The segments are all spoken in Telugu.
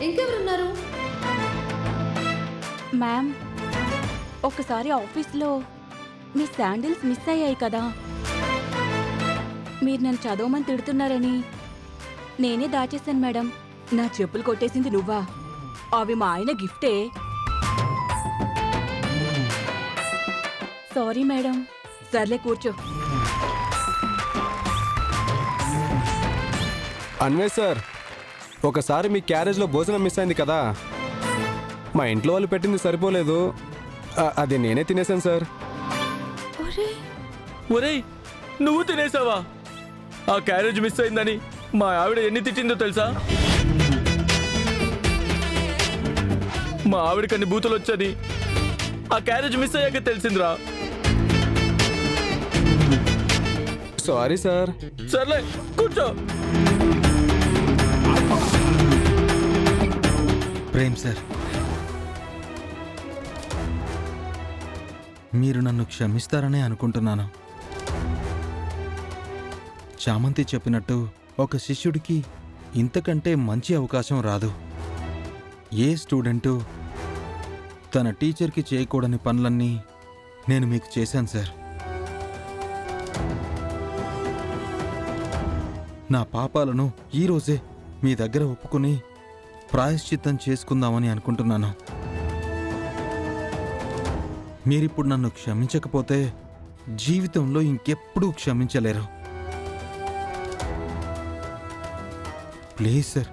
ఇంకెవరున్నారు? మ్యామ్, ఒకసారి ఆఫీస్లో మీ శాండిల్స్ మిస్ అయ్యాయి కదా, మీరు నన్ను చదవమని తిడుతున్నారని నేనే దాచేశాను మేడం. నా చెప్పులు కొట్టేసింది నువ్వా? అవి మా ఆయన గిఫ్టే. Sorry madam. సర్లే కూర్చో. అన్వేష్ సార్, ఒకసారి మీ క్యారేజ్లో భోజనం మిస్ అయింది కదా, మా ఇంట్లో వాళ్ళు పెట్టింది సరిపోలేదు, అది నేనే తినేశాను సార్. ఒరేయ్, నువ్వు తినేసావా? ఆ క్యారేజ్ మిస్ అయిందని మా ఆవిడ ఎన్ని తిట్టిందో తెలుసా? మా ఆవిడకి అన్ని బూతులు వచ్చని ఆ క్యారేజ్ మిస్ అయ్యాక తెలిసిందిరా. Sorry sir. సర్లే కూర్చో. ప్రేమ్ సార్, మీరు నన్ను క్షమిస్తారనే అనుకుంటున్నాను. చామంతి చెప్పినట్టు ఒక శిష్యుడికి ఇంతకంటే మంచి అవకాశం రాదు. ఏ స్టూడెంటు తన టీచర్కి చేయకూడని పనులన్నీ నేను మీకు చేశాను సార్. నా పాపాలను ఈరోజే మీ దగ్గర ఒప్పుకుని ప్రాయశ్చిత్తం చేసుకుందామని అనుకుంటున్నాను. మీరిప్పుడు నన్ను క్షమించకపోతే జీవితంలో ఇంకెప్పుడూ క్షమించలేరు. ప్లీజ్ సార్,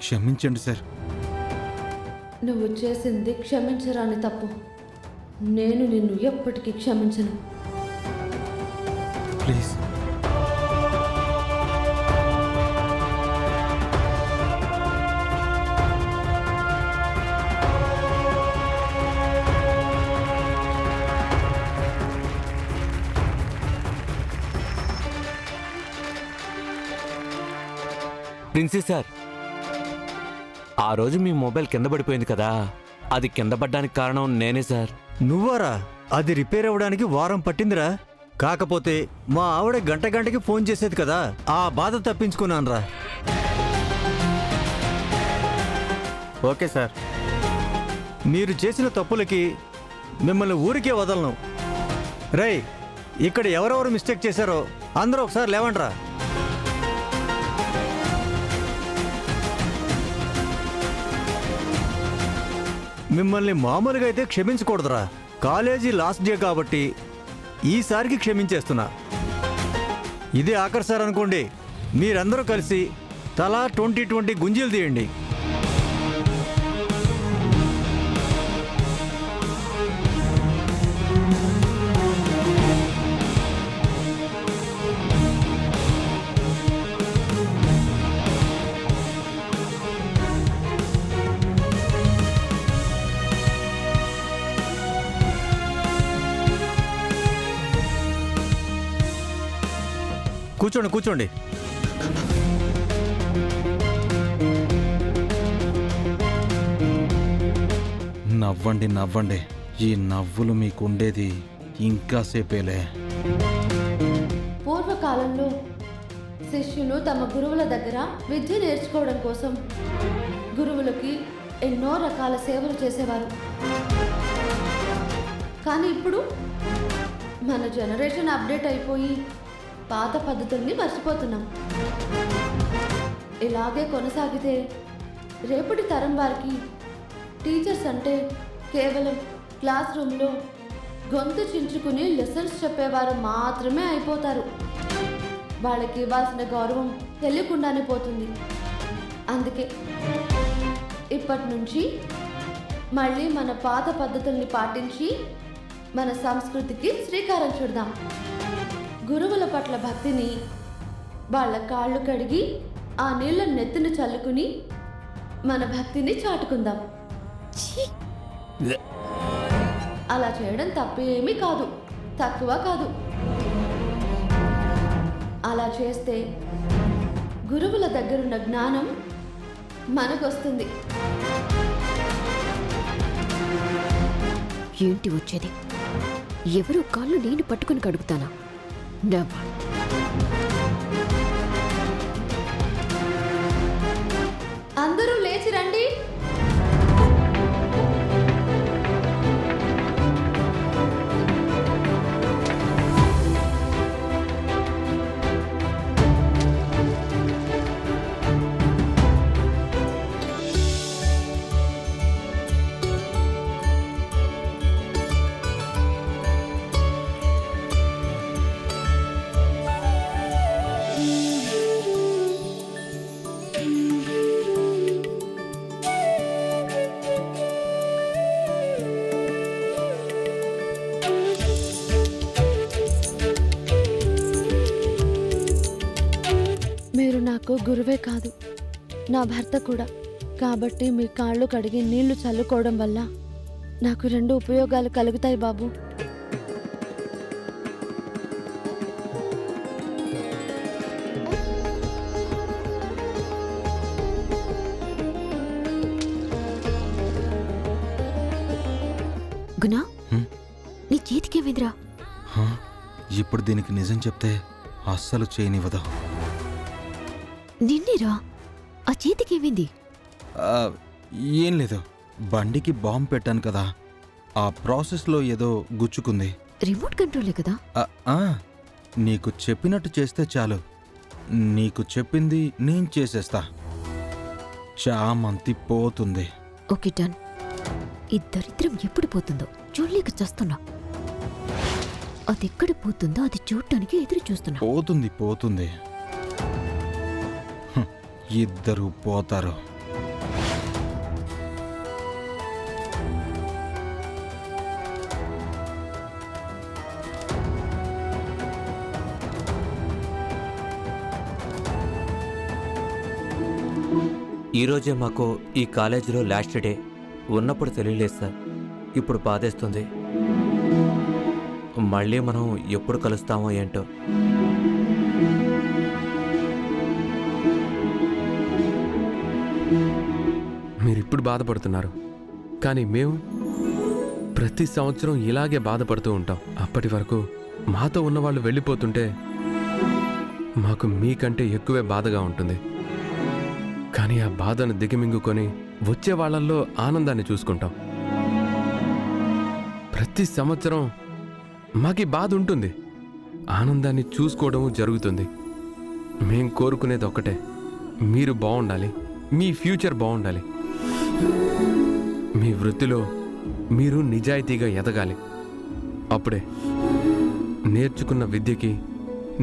క్షమించండి సార్. నువ్వు చేసింది క్షమించరాని తప్పు. నేను నిన్ను ఎప్పటికీ క్షమించను. ప్లీజ్. ప్రిన్సీ సార్, ఆ రోజు మీ మొబైల్ కింద పడిపోయింది కదా, అది కింద పడ్డానికి కారణం నేనే సార్. నువ్వారా? అది రిపేర్ అవ్వడానికి వారం పట్టిందిరా. కాకపోతే మా ఆవిడ గంటకి ఫోన్ చేసేది కదా, ఆ బాధ తప్పించుకున్నానురా. ఓకే సార్, మీరు చేసిన తప్పులకి మిమ్మల్ని ఊరికే వదలను. రేయ్, ఇక్కడ ఎవరెవరు మిస్టేక్ చేశారో అందరూ ఒకసారి లేవండ్రా. మిమ్మల్ని మామూలుగా అయితే క్షమించకూడదురా. కాలేజీ లాస్ట్ డే కాబట్టి ఈసారికి క్షమించేస్తున్నా. ఇదే ఆఖరి సార్ అనుకోండి. మీరందరూ కలిసి తలా 20 గుంజీలు తీయండి. కూర్చోండి కూర్చోండి. నవ్వండి నవ్వండి. ఈ నవ్వులు మీకుండేది ఇంకా సేపేలే. పూర్వకాలంలో శిష్యులు తమ గురువుల దగ్గర విద్య నేర్చుకోవడం కోసం గురువులకి ఎన్నో రకాల సేవలు చేసేవారు. కానీ ఇప్పుడు మన జనరేషన్ అప్డేట్ అయిపోయి పాత పద్ధతుల్ని మర్చిపోతున్నాం. ఇలాగే కొనసాగితే రేపటి తరం వారికి టీచర్స్ అంటే కేవలం క్లాస్ రూమ్లో గొంతు చించుకుని లెసన్స్ చెప్పేవారు మాత్రమే అయిపోతారు. వాళ్ళకి ఇవ్వాల్సిన గౌరవం తెలియకుండానే పోతుంది. అందుకే ఇప్పటి నుంచి మళ్ళీ మన పాత పద్ధతుల్ని పాటించి మన సంస్కృతికి శ్రీకారం చుడదాం. గురువుల పట్ల భక్తిని, వాళ్ళ కాళ్ళు కడిగి ఆ నీళ్ళ నెత్తిన చల్లుకుని మన భక్తిని చాటుకుందాం. అలా చేయడం తప్పేమీ కాదు, తక్కువ కాదు. అలా చేస్తే గురువుల దగ్గరున్న జ్ఞానం మనకొస్తుంది. ఏంటి వచ్చేది? ఎవరు కాళ్ళు నేను పట్టుకుని కడుగుతానా? అందరూ లేచి లేచి రండి. మీరు నాకు గురువే కాదు, నా భర్త కూడా. కాబట్టి మీ కాళ్ళు కడిగి నీళ్లు చల్లుకోవడం వల్ల నాకు 2 ఉపయోగాలు కలుగుతాయి బాబు. గునా హ్మ్? నీ చేతికేమైందిరా? హా? ఇప్పుడు దీనికి నిజం చెప్తే అస్సలు చేయనివ్వదు. నిన్నేరా? ఆ చేతికేమైంది? ఆ, ఏం లేదు, బండికి బాంబు పెట్టాను కదా, ఆ ప్రాసెస్లో ఏదో గుచ్చుకుంది. రిమోట్ కంట్రోలే కదా? ఆ, ఆ, నీకు చెప్పినట్టు చేస్తే చాలు. నీకు చెప్పింది నేను చేసేస్తా. చామంతి పోతుంది. Okay done. ఈ దరిద్రం ఎప్పుడు పోతుందో చూడలేక చేస్తున్నా. అది ఎక్కడ పోతుందో అది చూడటానికి ఎదురు చూస్తున్నా. పోతుంది పోతుంది. హ్మ్, ఇద్దరు పోతారు. ఈరోజే మాకు ఈ కాలేజీలో లాస్ట్ డే. ఉన్నప్పుడు తెలియలేదు సార్, ఇప్పుడు బాధేస్తుంది. మళ్ళీ మనం ఎప్పుడు కలుస్తామో ఏంటో. మీరిప్పుడు బాధపడుతున్నారు, కానీ మేము ప్రతి సంవత్సరం ఇలాగే బాధపడుతూ ఉంటాం. అప్పటి వరకు మాతో ఉన్నవాళ్ళు వెళ్ళిపోతుంటే మాకు మీకంటే ఎక్కువే బాధగా ఉంటుంది. కానీ ఆ బాధను దిగమింగుకొని వచ్చే వాళ్ళల్లో ఆనందాన్ని చూసుకుంటాం. ప్రతి సంవత్సరం మాకు బాధ ఉంటుంది, ఆనందాన్ని చూసుకోవడం జరుగుతుంది. మేం కోరుకునేది ఒక్కటే, మీరు బాగుండాలి, మీ ఫ్యూచర్ బాగుండాలి. మీ వృత్తిలో మీరు నిజాయితీగా ఎదగాలి. అప్పుడే నేర్చుకున్న విద్యకి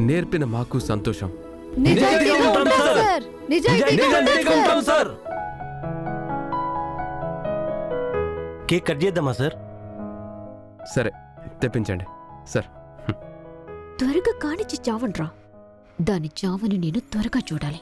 నేర్పిన మాకు సంతోషం. నిజాయితీగా ఉంటాం సార్. నిజాయితీగా ఉంటాం సార్. కేక్ కట్ చేద్దామా సార్? సరే, తెప్పించండి సార్. త్వరగా కానిచ్చి చావండ్రా. దాని చావని నేను త్వరగా చూడాలి.